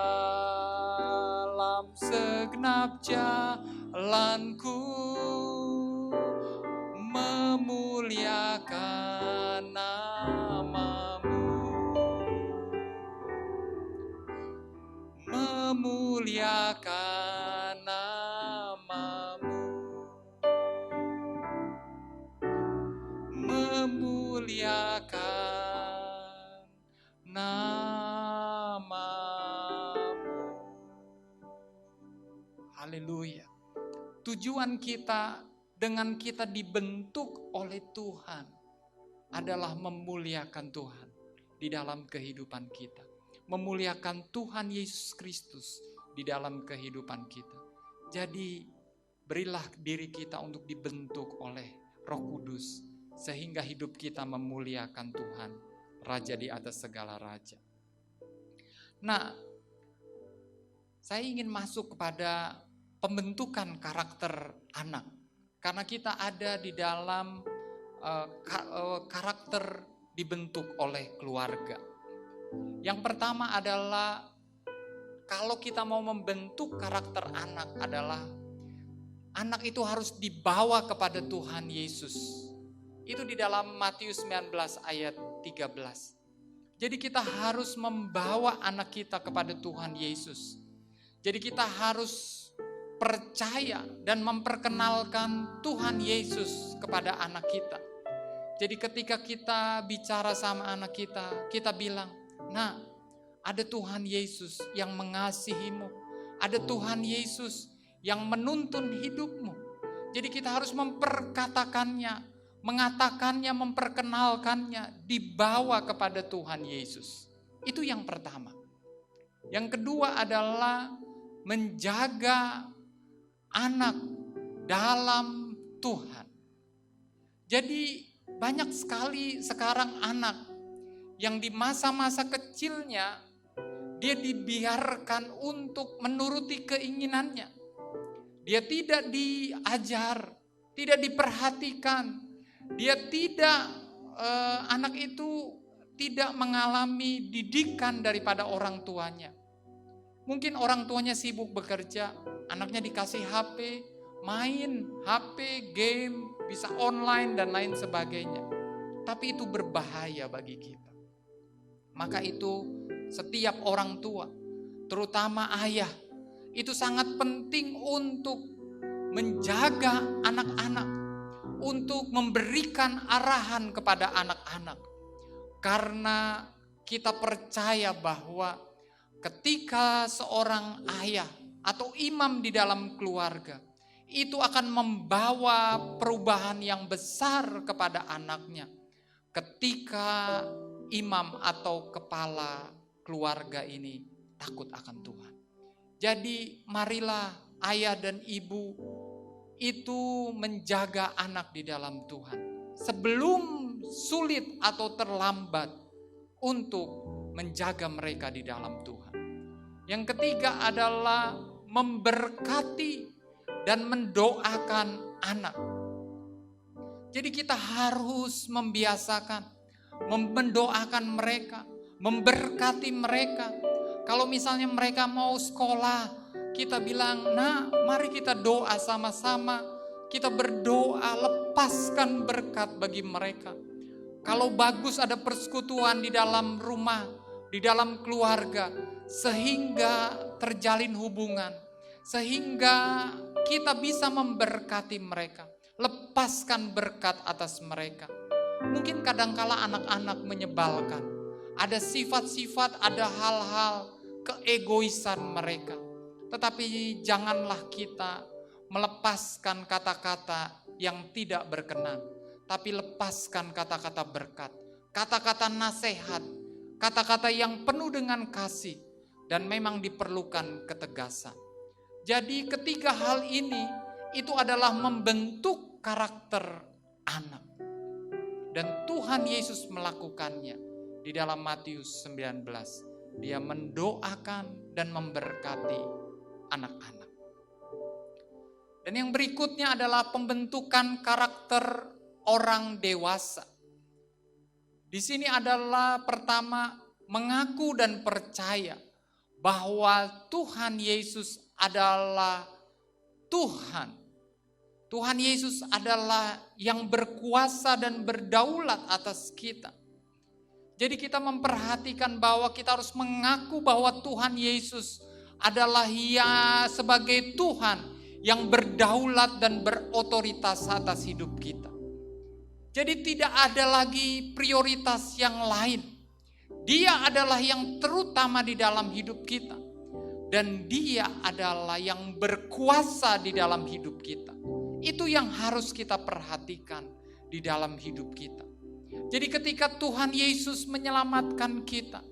segenap jalanku, memuliakan namamu, memuliakan namamu, memuliakan namamu. Haleluya. Tujuan kita dengan kita dibentuk oleh Tuhan adalah memuliakan Tuhan di dalam kehidupan kita. memuliakan Tuhan Yesus Kristus di dalam kehidupan kita. Jadi berilah diri kita untuk dibentuk oleh Roh Kudus sehingga hidup kita memuliakan Tuhan, Raja di atas segala raja. Nah, saya ingin masuk kepada pembentukan karakter anak. Karena kita ada di dalam karakter dibentuk oleh keluarga. Yang pertama adalah kalau kita mau membentuk karakter anak adalah anak itu harus dibawa kepada Tuhan Yesus. Itu di dalam Matius 19 ayat 13. Jadi kita harus membawa anak kita kepada Tuhan Yesus. Jadi kita harus percaya dan memperkenalkan Tuhan Yesus kepada anak kita. Jadi ketika kita bicara sama anak kita, kita bilang, nah, ada Tuhan Yesus yang mengasihimu. Ada Tuhan Yesus yang menuntun hidupmu. Jadi kita harus memperkatakannya, mengatakannya, memperkenalkannya, dibawa kepada Tuhan Yesus. Itu yang pertama. Yang kedua adalah menjaga anak dalam Tuhan. Jadi banyak sekali sekarang anak yang di masa-masa kecilnya dia dibiarkan untuk menuruti keinginannya. Dia tidak diajar, tidak diperhatikan. Dia tidak, anak itu tidak mengalami didikan daripada orang tuanya. Mungkin orang tuanya sibuk bekerja, anaknya dikasih HP, main HP, game, bisa online dan lain sebagainya. Tapi itu berbahaya bagi kita. Maka itu setiap orang tua, terutama ayah, itu sangat penting untuk menjaga anak-anak, untuk memberikan arahan kepada anak-anak. Karena kita percaya bahwa ketika seorang ayah atau imam di dalam keluarga itu akan membawa perubahan yang besar kepada anaknya ketika imam atau kepala keluarga ini takut akan Tuhan. Jadi marilah ayah dan ibu itu menjaga anak di dalam Tuhan sebelum sulit atau terlambat untuk menjaga mereka di dalam Tuhan. Yang ketiga adalah memberkati dan mendoakan anak. Jadi kita harus membiasakan, mendoakan mereka, memberkati mereka. Kalau misalnya mereka mau sekolah, kita bilang, nah mari kita doa sama-sama. Kita berdoa, lepaskan berkat bagi mereka. Kalau bagus ada persekutuan di dalam rumah, di dalam keluarga, sehingga terjalin hubungan, sehingga kita bisa memberkati mereka, lepaskan berkat atas mereka. Mungkin kadangkala anak-anak menyebalkan, ada sifat-sifat, ada hal-hal keegoisan mereka. Tetapi janganlah kita melepaskan kata-kata yang tidak berkenan, tapi lepaskan kata-kata berkat, kata-kata nasihat, kata-kata yang penuh dengan kasih, dan memang diperlukan ketegasan. Jadi ketiga hal ini itu adalah membentuk karakter anak. Dan Tuhan Yesus melakukannya di dalam Matius 19. Dia mendoakan dan memberkati anak-anak. Dan yang berikutnya adalah pembentukan karakter orang dewasa. Di sini adalah pertama mengaku dan percaya bahwa Tuhan Yesus adalah Tuhan. Tuhan Yesus adalah yang berkuasa dan berdaulat atas kita. Jadi kita memperhatikan bahwa kita harus mengaku bahwa Tuhan Yesus adalah ya sebagai Tuhan yang berdaulat dan berotoritas atas hidup kita. Jadi tidak ada lagi prioritas yang lain. Dia adalah yang terutama di dalam hidup kita. Dan dia adalah yang berkuasa di dalam hidup kita. Itu yang harus kita perhatikan di dalam hidup kita. Jadi ketika Tuhan Yesus menyelamatkan kita,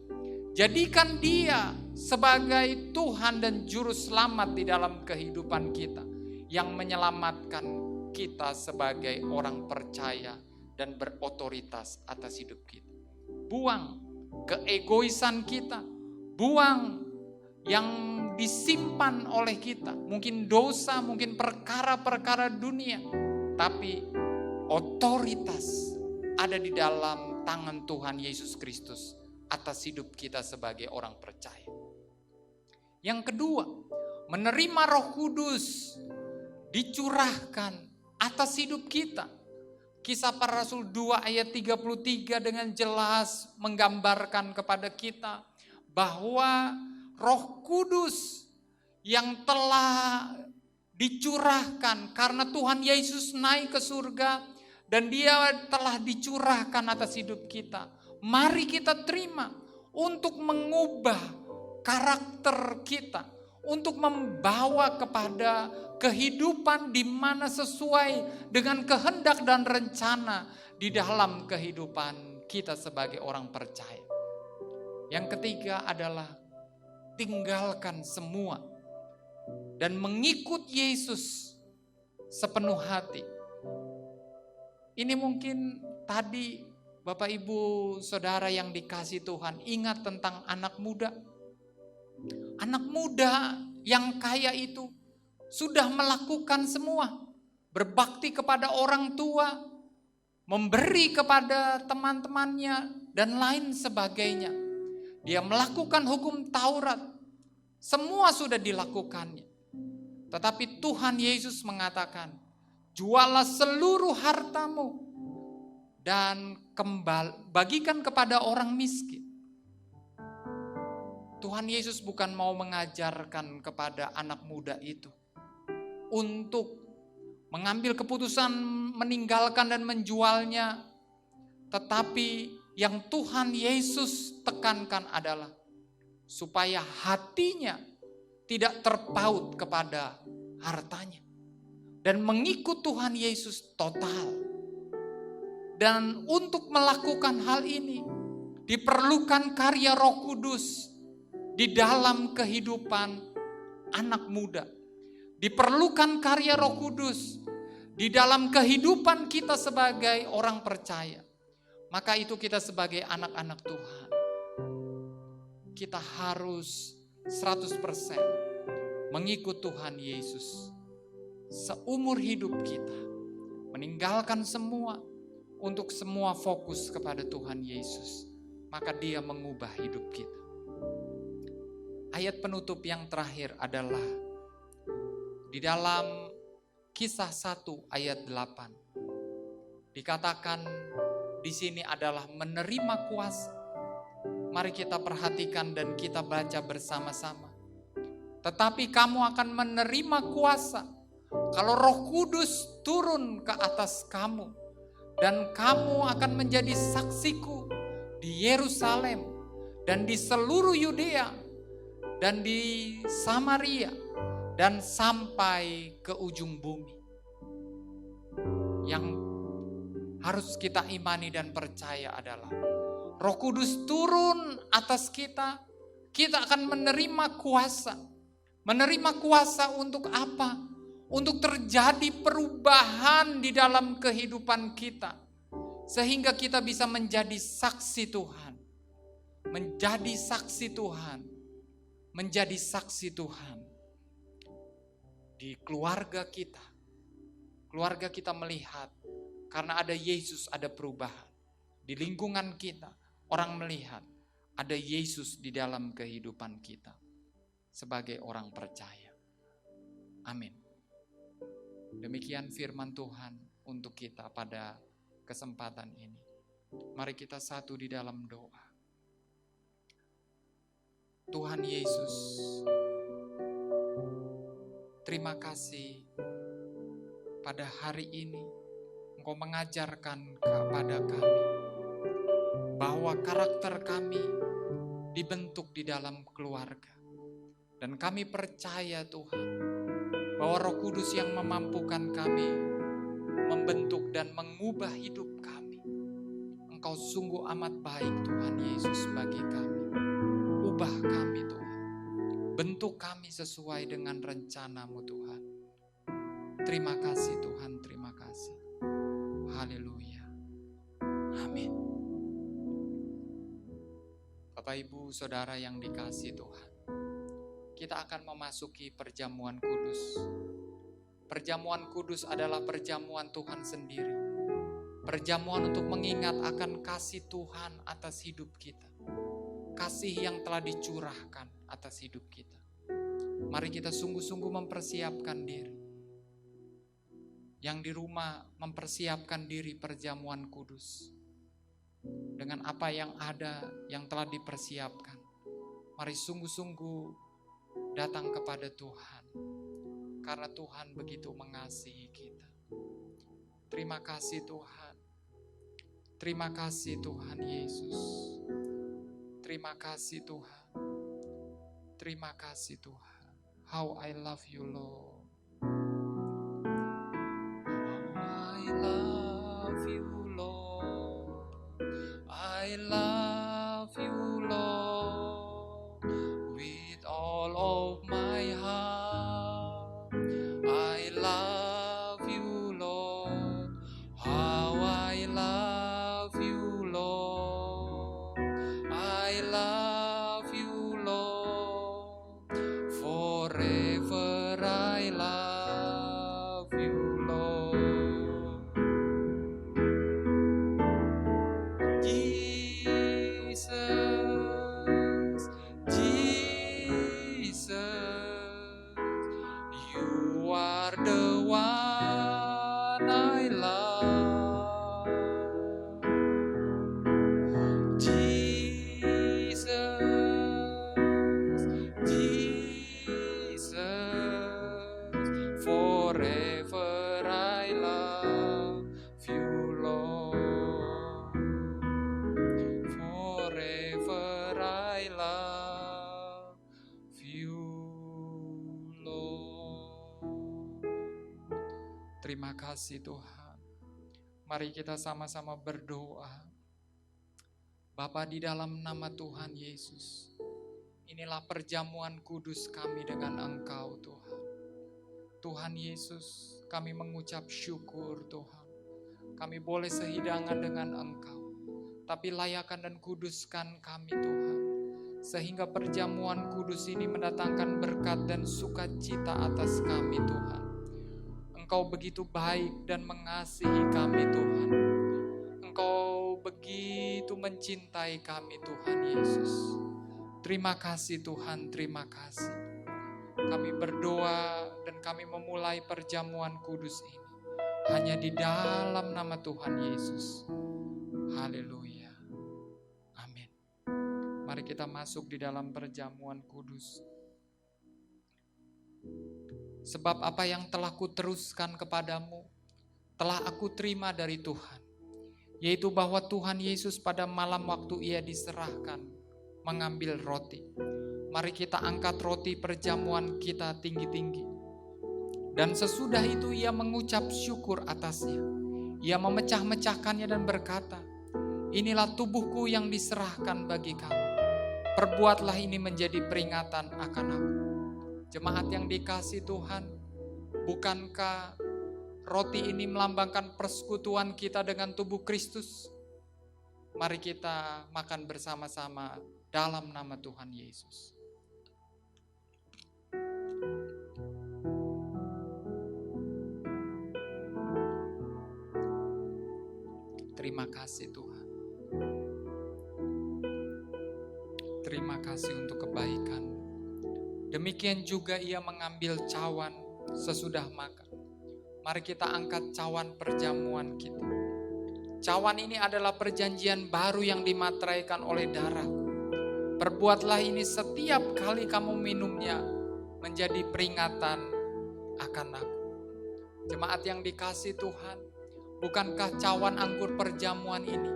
Jadikan Dia sebagai Tuhan dan Juru Selamat di dalam kehidupan kita, yang menyelamatkan kita sebagai orang percaya dan berotoritas atas hidup kita. Buang keegoisan kita, buang yang disimpan oleh kita, mungkin dosa, mungkin perkara-perkara dunia, tapi otoritas ada di dalam tangan Tuhan Yesus Kristus atas hidup kita sebagai orang percaya. Yang kedua, menerima Roh Kudus dicurahkan atas hidup kita. Kisah Para Rasul 2 ayat 33 dengan jelas menggambarkan kepada kita bahwa Roh Kudus yang telah dicurahkan karena Tuhan Yesus naik ke surga dan Dia telah dicurahkan atas hidup kita. Mari kita terima untuk mengubah karakter kita, untuk membawa kepada kehidupan di mana sesuai dengan kehendak dan rencana di dalam kehidupan kita sebagai orang percaya. Yang ketiga adalah tinggalkan semua dan mengikut Yesus sepenuh hati. Ini mungkin tadi Bapak Ibu Saudara yang dikasihi Tuhan ingat tentang anak muda. Anak muda yang kaya itu sudah melakukan semua, berbakti kepada orang tua, memberi kepada teman-temannya dan lain sebagainya. Dia melakukan hukum Taurat, semua sudah dilakukannya. Tetapi Tuhan Yesus mengatakan, jualah seluruh hartamu dan bagikan kepada orang miskin. Tuhan Yesus bukan mau mengajarkan kepada anak muda itu untuk mengambil keputusan meninggalkan dan menjualnya. Tetapi yang Tuhan Yesus tekankan adalah supaya hatinya tidak terpaut kepada hartanya dan mengikut Tuhan Yesus total. Dan untuk melakukan hal ini diperlukan karya Roh Kudus di dalam kehidupan anak muda. Diperlukan karya Roh Kudus di dalam kehidupan kita sebagai orang percaya. Maka itu kita sebagai anak-anak Tuhan, kita harus 100% mengikut Tuhan Yesus seumur hidup kita. Meninggalkan semua untuk semua fokus kepada Tuhan Yesus. Maka Dia mengubah hidup kita. Ayat penutup yang terakhir adalah di dalam Kisah 1 ayat 8. Dikatakan di sini adalah menerima kuasa. Mari kita perhatikan dan kita baca bersama-sama. Tetapi kamu akan menerima kuasa kalau Roh Kudus turun ke atas kamu, dan kamu akan menjadi saksiku di Yerusalem dan di seluruh Yudea dan di Samaria dan sampai ke ujung bumi. Yang harus kita imani dan percaya adalah Roh Kudus turun atas kita, kita akan menerima kuasa. Menerima kuasa untuk apa? Untuk terjadi perubahan di dalam kehidupan kita. Sehingga kita bisa menjadi saksi Tuhan. Menjadi saksi Tuhan. Menjadi saksi Tuhan. Di keluarga kita. Keluarga kita melihat, karena ada Yesus ada perubahan. Di lingkungan kita, orang melihat ada Yesus di dalam kehidupan kita. Sebagai orang percaya. Amin. Demikian firman Tuhan untuk kita pada kesempatan ini. Mari kita satu di dalam doa. Tuhan Yesus, terima kasih pada hari ini Engkau mengajarkan kepada kami bahwa karakter kami dibentuk di dalam keluarga. Dan kami percaya Tuhan bahwa Roh Kudus yang memampukan kami membentuk dan mengubah hidup kami. Engkau sungguh amat baik Tuhan Yesus bagi kami. Ubah kami Tuhan. Bentuk kami sesuai dengan rencana-Mu Tuhan. Terima kasih Tuhan, terima kasih. Haleluya. Amin. Bapak Ibu Saudara yang dikasihi Tuhan, kita akan memasuki perjamuan kudus. Perjamuan kudus adalah perjamuan Tuhan sendiri. Perjamuan untuk mengingat akan kasih Tuhan atas hidup kita. Kasih yang telah dicurahkan atas hidup kita. Mari kita sungguh-sungguh mempersiapkan diri. Yang di rumah mempersiapkan diri perjamuan kudus. Dengan apa yang ada, yang telah dipersiapkan. Mari sungguh-sungguh datang kepada Tuhan. Karena Tuhan begitu mengasihi kita. Terima kasih Tuhan. Terima kasih Tuhan Yesus. Terima kasih Tuhan. Terima kasih Tuhan. How I love you Lord. I love you Lord. I love you Lord. With all of my heart. I love you Lord. How I love you Lord. I love you Lord. Forever I love you Lord. Jesus, Jesus, you are the one I love. Jesus, Jesus, forever I love you, Lord. Forever I love you, Lord. Terima kasih Tuhan. Mari kita sama-sama berdoa. Bapa, di dalam nama Tuhan Yesus, inilah perjamuan kudus kami dengan Engkau Tuhan. Tuhan Yesus, kami mengucap syukur Tuhan. Kami boleh sehidangan dengan Engkau, tapi layakan dan kuduskan kami Tuhan. Sehingga perjamuan kudus ini mendatangkan berkat dan sukacita atas kami Tuhan. Engkau begitu baik dan mengasihi kami Tuhan. Engkau begitu mencintai kami Tuhan Yesus. Terima kasih Tuhan, terima kasih. Kami berdoa dan kami memulai perjamuan kudus ini hanya di dalam nama Tuhan Yesus. Haleluya. Amin. Mari kita masuk di dalam perjamuan kudus. Sebab apa yang telah kuteruskan kepadamu, telah aku terima dari Tuhan. Yaitu bahwa Tuhan Yesus pada malam waktu ia diserahkan, mengambil roti. Mari kita angkat roti perjamuan kita tinggi-tinggi. Dan sesudah itu ia mengucap syukur atasnya. Ia memecah-mecahkannya dan berkata, inilah tubuhku yang diserahkan bagi kamu. Perbuatlah ini menjadi peringatan akan aku. Jemaat yang dikasihi Tuhan, bukankah roti ini melambangkan persekutuan kita dengan tubuh Kristus? Mari kita makan bersama-sama dalam nama Tuhan Yesus. Terima kasih Tuhan. Terima kasih untuk kebaikan. Demikian juga ia mengambil cawan sesudah makan. Mari kita angkat cawan perjamuan kita. Cawan ini adalah perjanjian baru yang dimateraikan oleh darah. Perbuatlah ini setiap kali kamu minumnya menjadi peringatan akan aku. Jemaat yang dikasihi Tuhan, bukankah cawan anggur perjamuan ini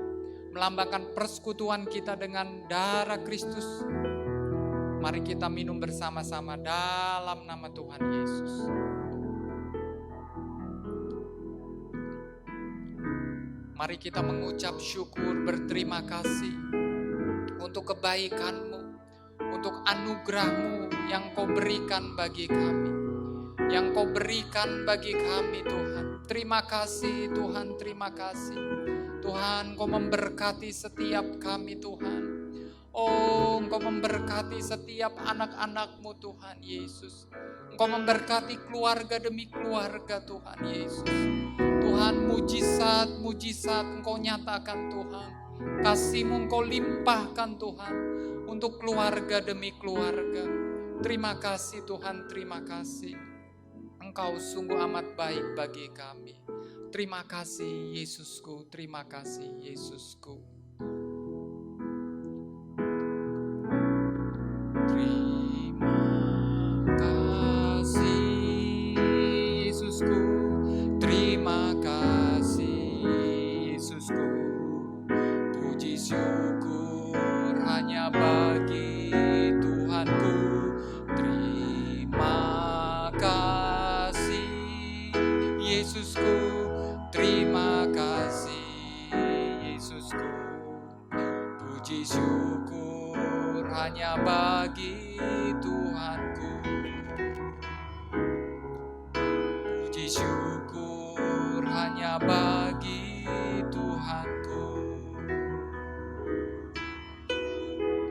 melambangkan persekutuan kita dengan darah Kristus? Mari kita minum bersama-sama dalam nama Tuhan Yesus. Mari kita mengucap syukur, berterima kasih untuk kebaikan-Mu, untuk anugerah-Mu yang Kau berikan bagi kami, yang Kau berikan bagi kami Tuhan. Terima kasih Tuhan, terima kasih. Tuhan, Kau memberkati setiap kami Tuhan. Oh, Engkau memberkati setiap anak-anak-Mu Tuhan Yesus. Engkau memberkati keluarga demi keluarga Tuhan Yesus. Tuhan, mujizat Engkau nyatakan Tuhan. Kasih-Mu Engkau limpahkan Tuhan untuk keluarga demi keluarga. Terima kasih Tuhan, terima kasih. Engkau sungguh amat baik bagi kami. Terima kasih Yesusku, terima kasih Yesusku. Terima kasih Yesusku, terima kasih Yesusku. Puji syukur hanya bagi Tuhanku. Terima kasih Yesusku, terima kasih Yesusku. Puji syukur hanya bagi Tuhanku. Puji syukur hanya bagi Tuhanku.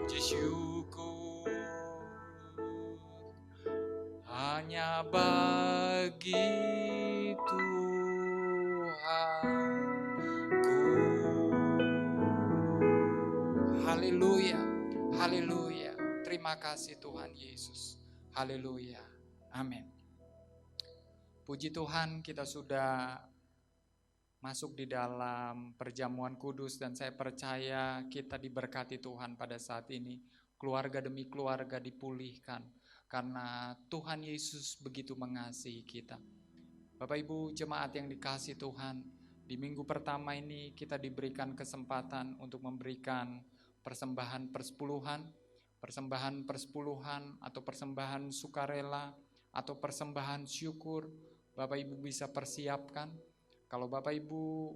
Puji syukur hanya bagi Tuhanku. Haleluya, haleluya. Terima kasih Tuhan Yesus. Haleluya, amin. Puji Tuhan, kita sudah masuk di dalam perjamuan kudus dan saya percaya kita diberkati Tuhan pada saat ini. Keluarga demi keluarga dipulihkan karena Tuhan Yesus begitu mengasihi kita. Bapak Ibu jemaat yang dikasihi Tuhan, di minggu pertama ini kita diberikan kesempatan untuk memberikan persembahan persepuluhan atau persembahan sukarela atau persembahan syukur. Bapak Ibu bisa persiapkan. Kalau Bapak Ibu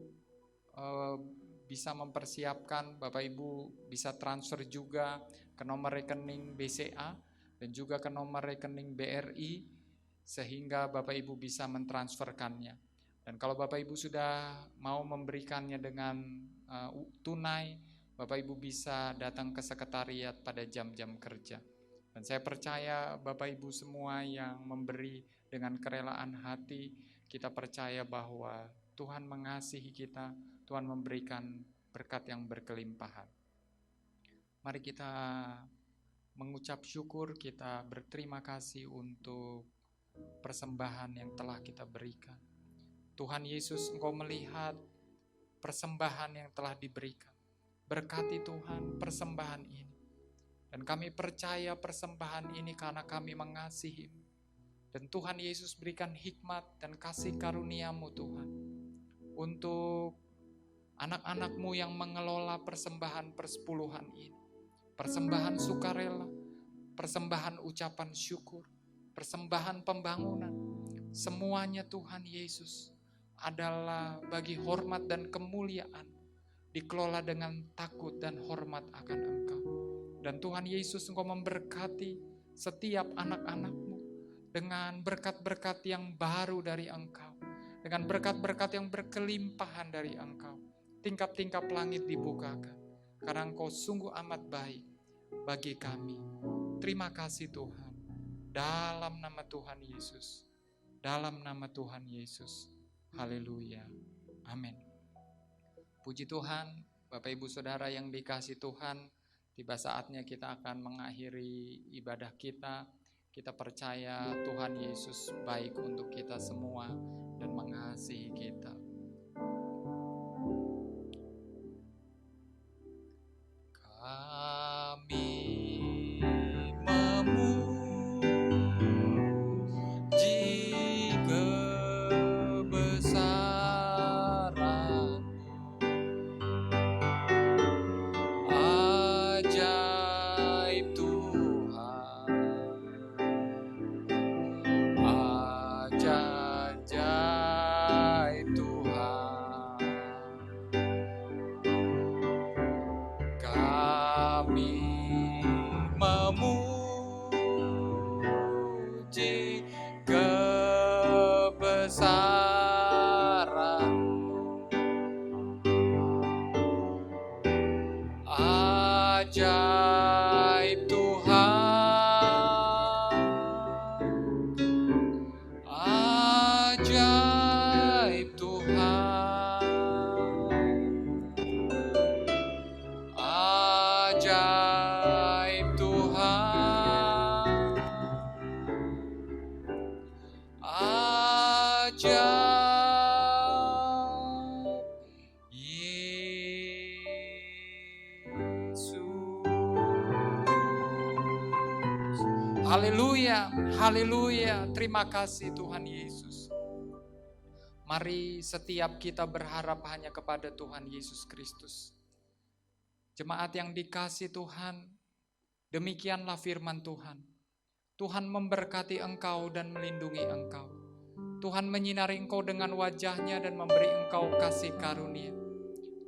bisa mempersiapkan, Bapak Ibu bisa transfer juga ke nomor rekening BCA dan juga ke nomor rekening BRI sehingga Bapak Ibu bisa mentransferkannya. Dan kalau Bapak Ibu sudah mau memberikannya dengan tunai, Bapak Ibu bisa datang ke sekretariat pada jam-jam kerja. Dan saya percaya Bapak Ibu semua yang memberi dengan kerelaan hati, kita percaya bahwa Tuhan mengasihi kita, Tuhan memberikan berkat yang berkelimpahan. Mari kita mengucap syukur, kita berterima kasih untuk persembahan yang telah kita berikan. Tuhan Yesus, Engkau melihat persembahan yang telah diberikan. Berkati Tuhan persembahan ini. Dan kami percaya persembahan ini karena kami mengasihi-Mu. Dan Tuhan Yesus berikan hikmat dan kasih karunia-Mu Tuhan. Untuk anak-anak-Mu yang mengelola persembahan persepuluhan ini. Persembahan sukarela, persembahan ucapan syukur, persembahan pembangunan. Semuanya Tuhan Yesus adalah bagi hormat dan kemuliaan. Dikelola dengan takut dan hormat akan Engkau. Dan Tuhan Yesus, Engkau memberkati setiap anak-anak-Mu dengan berkat-berkat yang baru dari Engkau. Dengan berkat-berkat yang berkelimpahan dari Engkau. Tingkap-tingkap langit dibukakan. Karena Engkau sungguh amat baik bagi kami. Terima kasih Tuhan. Dalam nama Tuhan Yesus. Dalam nama Tuhan Yesus. Haleluya. Amin. Puji Tuhan, Bapak Ibu Saudara yang dikasihi Tuhan, tiba saatnya kita akan mengakhiri ibadah kita. Kita percaya Tuhan Yesus baik untuk kita semua dan mengasihi kita. Kami memuji kebesaran, ajaib Tuhan, ajaib Tuhan. Ajaib Tuhan, ajaib Tuhan, ajaib Tuhan, ajaib Yesus. Haleluya, haleluya. Terima kasih Tuhan Yesus. Mari setiap kita berharap hanya kepada Tuhan Yesus Kristus. Jemaat yang dikasih Tuhan, demikianlah firman Tuhan. Tuhan memberkati engkau dan melindungi engkau. Tuhan menyinari engkau dengan wajahnya dan memberi engkau kasih karunia.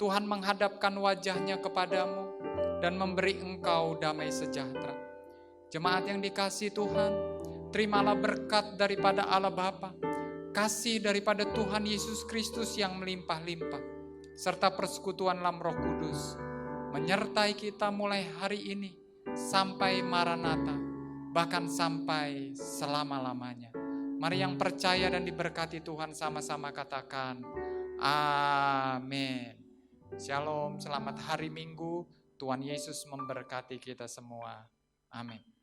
Tuhan menghadapkan wajahnya kepadamu dan memberi engkau damai sejahtera. Jemaat yang dikasih Tuhan, terimalah berkat daripada Allah Bapa, kasih daripada Tuhan Yesus Kristus yang melimpah-limpah, serta persekutuan dalam Roh Kudus, menyertai kita mulai hari ini sampai Maranatha, bahkan sampai selama-lamanya. Mari yang percaya dan diberkati Tuhan sama-sama katakan, amin. Shalom, selamat hari Minggu, Tuhan Yesus memberkati kita semua. Amin.